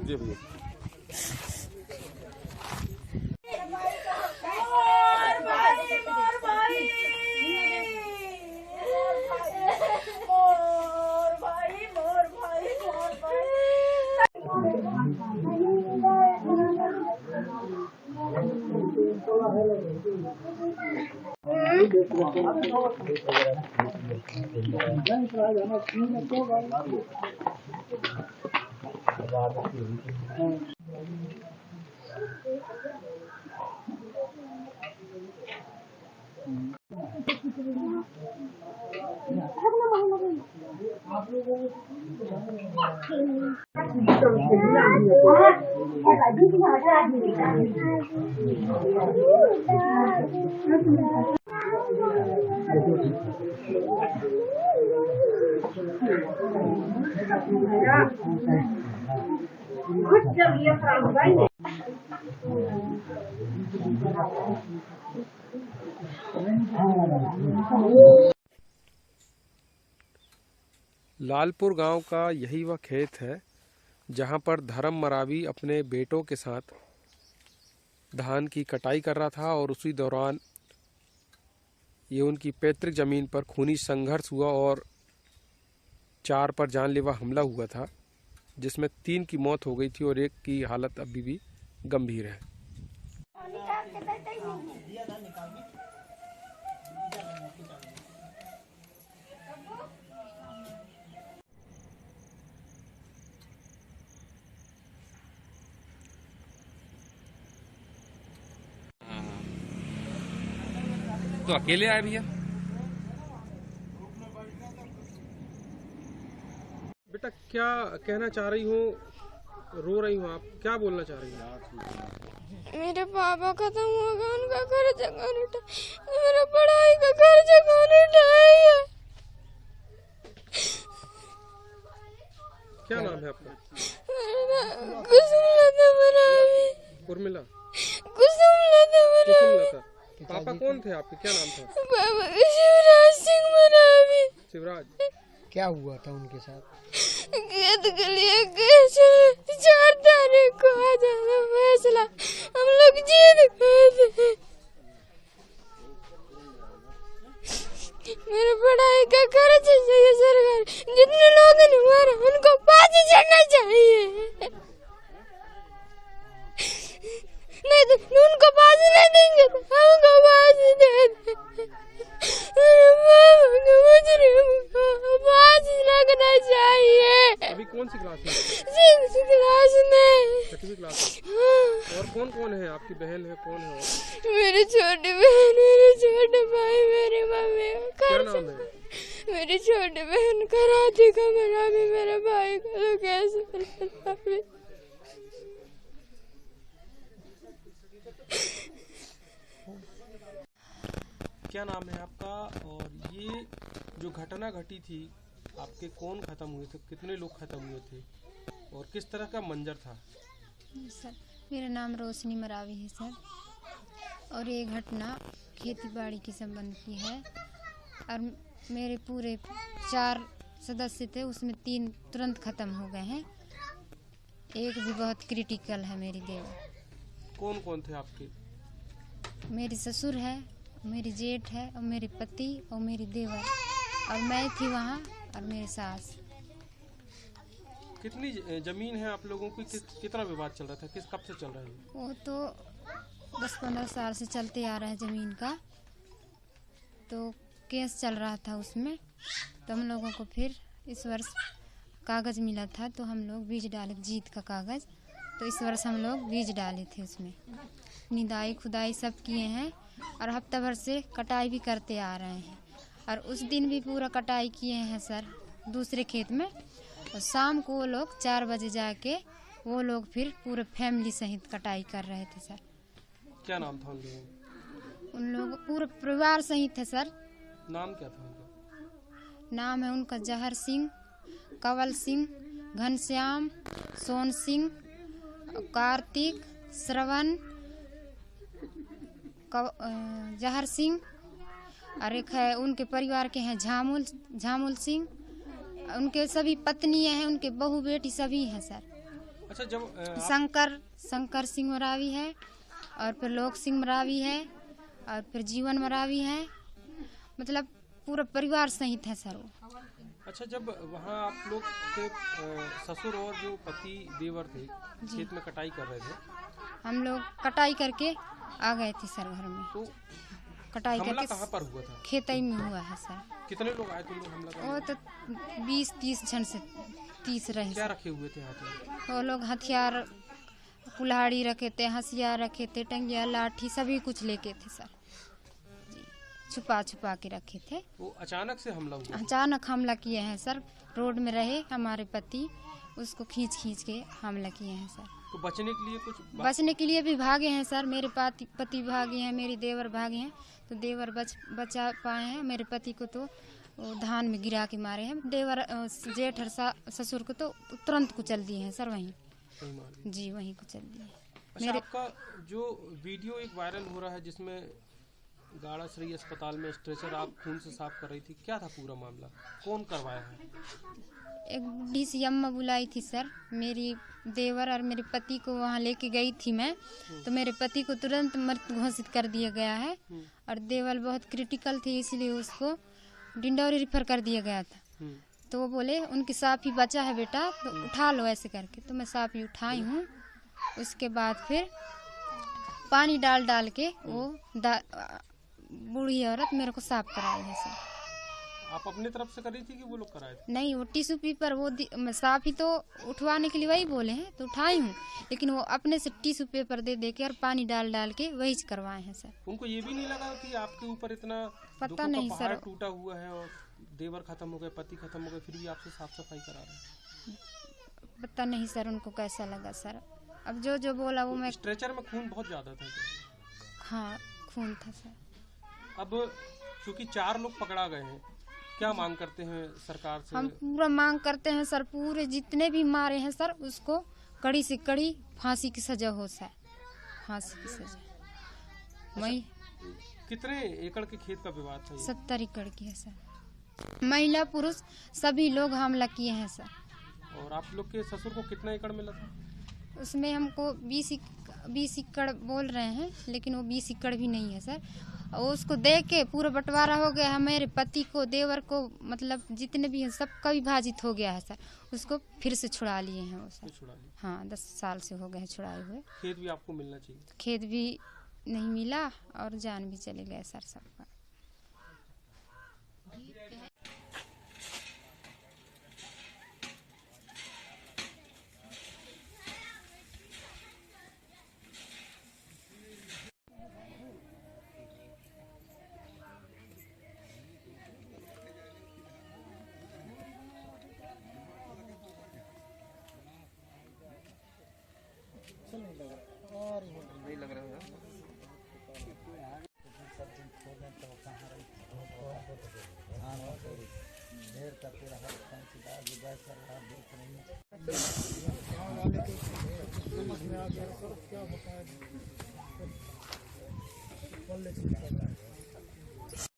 जी भैया। लालपुर गांव का यही वह खेत है जहां पर धर्म मरावी अपने बेटों के साथ धान की कटाई कर रहा था और उसी दौरान ये उनकी पैतृक जमीन पर खूनी संघर्ष हुआ और 4 पर जानलेवा हमला हुआ था, जिसमें 3 की मौत हो गई थी और 1 की हालत अभी भी गंभीर है। तो अकेले आए भैया? बेटा क्या कहना चाह रही हो, रो रही हो आप, क्या बोलना चाह रही हो? मेरे पापा खत्म हो गया, उनका खर्चा कौन उठा, मेरा पढ़ाई का खर्चा कौन उठाएगा? क्या नाम है आपका? उर्मिला। कुसुमलता। पापा कौन थे आपके, क्या नाम था? पापा शिवराज सिंह मरावी। शिवराज। क्या हुआ था उनके साथ? खेत के लिए कैसे 4 तारीख को आ जाना फैसला, हम लोग जीत गए थे। मेरे पढ़ाई का खर्च चाहिए सरकार, जितने लोग ने मारा उनको फांसी चढ़ना चाहिए, नहीं तो उनको फांसी नहीं देंगे तो हमको फांसी दे दे। मेरे मामा को मुजरिम को फांसी लगना चाहिए। अभी कौन सी क्लास में? 6th क्लास में। 6वीं क्लास में। और कौन कौन है आपकी बहन है, कौन है और? मेरी छोटी बहन, मेरे छोटे भाई, मेरी मम्मी। क्या नाम है? मेरी छोटी बहन कराची का मरावी, मेरे भाई का तो कैसे। क्या नाम है आपका? और ये जो घटना घटी थी, आपके कौन खत्म हुए थे, कितने लोग खत्म हुए थे और किस तरह का मंजर था? सर मेरा नाम रोशनी मरावी है सर, और ये घटना खेती बाड़ी के संबंध की है। और मेरे पूरे 4 सदस्य थे, उसमें 3 तुरंत ख़त्म हो गए हैं, एक भी बहुत क्रिटिकल है। मेरी देवर। कौन कौन थे आपके? मेरी ससुर है, मेरी जेठ है, और मेरे पति और मेरी देवर, और मैं थी वहाँ, और मेरी सास। कितनी जमीन है आप लोगों की? कितना विवाद चल रहा था, किस कब से चल रहा है? वो तो 10-15 साल से चलते आ रहा है ज़मीन का, तो केस चल रहा था उसमें। तो हम लोगों को फिर इस वर्ष कागज़ मिला था, तो हम लोग बीज डाले, जीत का कागज़। तो इस वर्ष हम लोग बीज डाले थे, उसमें निदाई खुदाई सब किए हैं, और हफ्ता भर से कटाई भी करते आ रहे हैं। और उस दिन भी पूरा कटाई किए हैं सर, दूसरे खेत में। और शाम को वो लोग 4 बजे जाके वो लोग फिर पूरे फैमिली सहित कटाई कर रहे थे सर। क्या नाम था उन लोगों? उन लोग पूरे परिवार सहित है सर। नाम क्या था उनका? नाम है उनका जहर सिंह, कंवल सिंह, घनश्याम, सोन सिंह, कार्तिक, श्रवण, जहर सिंह, और एक है उनके परिवार के हैं झामुल सिंह। उनके सभी पत्नियां हैं, उनके बहू बेटी सभी हैं सर। अच्छा, जब शंकर सिंह मरावी है, और फिर लोक सिंह मरावी है, और फिर जीवन मरावी है, मतलब पूरा परिवार सहित है सर वो। अच्छा, जब वहाँ आप लोग के ससुर और जो पति देवर थे खेत में कटाई कर रहे थे, हम लोग कटाई करके आ गए थे सर घर में। तो कटाई हमला करके कहाँ पर हुआ था? खेतई में हुआ है सर। कितने लोग आए थे लोग हमला करने? वो तो 20-30 जन से 30 रहे क्या सर। रखे हुए थे हाथ में? वो लोग हथियार, कुल्हाड़ी रखे थे, हथियार रखे थे, टंगिया, लाठी, सभी कुछ लेके थे सर जी। छुपा छुपा के रखे थे। वो अचानक से हमला हुआ? अचानक हमला किए हैं सर। रोड में रहे हमारे पति, उसको खींच खींच के हमला किए हैं सर। तो बचने के लिए कुछ बचने के लिए भी भागे हैं सर। मेरे पति भागे हैं, मेरे देवर भागे हैं, तो देवर बचा पाए हैं। मेरे पति को तो वो धान में गिरा के मारे हैं। देवर जेठ और ससुर को तो तुरंत कुचल दिए हैं सर वहीं जी, वहीं कुचल दिए। अच्छा, आपका जो वीडियो एक वायरल हो रहा है जिसमें गाड़ासरी अस्पताल में स्ट्रेचर आप खून से साफ कर रही थी, क्या था पूरा मामला? कौन करवाया है? एक बूढ़ी सी अम्मा बुलाई थी सर। मेरी देवर और मेरे पति को वहाँ लेके गई थी मैं, तो मेरे पति को तुरंत मृत घोषित कर दिया गया है, और देवर बहुत क्रिटिकल थी, इसलिए उसको डिंडौरी रेफर कर दिया गया था। तो वो बोले उनकी सांप ही बचा है बेटा, तो उठा लो ऐसे करके। तो मैं सांप ही उठाई हूँ। उसके बाद फिर पानी डाल डाल के वो बूढ़ी औरत मेरे को साफ कराई है सर। आप अपनी तरफ से कर रही थी कि वो लोग कराए थे? नहीं, वो टिश्यू पेपर वो साफ ही तो उठवाने के लिए वही बोले हैं, तो उठाई हूँ, लेकिन वो अपने से टिश्यू पेपर दे के और पानी डाल डाल के वही करवाए हैं सर। उनको ये भी नहीं लगा कि आपके ऊपर इतना पता नहीं पहाड़ सर, टूटा हुआ है और देवर खत्म हो गए, पति खत्म हो गए, फिर भी आपसे साफ सफाई करा रहे हैं? पता नहीं सर उनको कैसा लगा सर। अब जो बोला वो मैं। स्ट्रेचर में खून बहुत ज्यादा था क्या? हाँ, खून था सर। अब क्योंकि 4 लोग पकड़ा गए हैं, क्या मांग करते हैं सरकार से? हम पूरा मांग करते हैं सर, पूरे जितने भी मारे हैं सर उसको कड़ी से कड़ी फांसी की सजा हो सर, फांसी की सजा। वही कितने एकड़ के खेत का विवाद था? 70 एकड़ की है सर। महिला पुरुष सभी लोग हमला किए हैं सर। और आप लोग के ससुर को कितना एकड़ मिला था? उसमें हमको 20 एकड़ बोल रहे हैं, लेकिन वो 20 एकड़ भी नहीं है सर। और उसको दे के पूरा बंटवारा हो गया है। मेरे पति को, देवर को, मतलब जितने भी हैं सबका विभाजित हो गया है सर। उसको फिर से छुड़ा लिए हैं वो सर। छुड़ा लिए? हाँ, 10 साल से हो गए हैं छुड़ाए हुए। खेत भी आपको मिलना चाहिए। खेत भी नहीं मिला और जान भी चले गए सर सबका। नहीं लग रहा है। क्या होता है?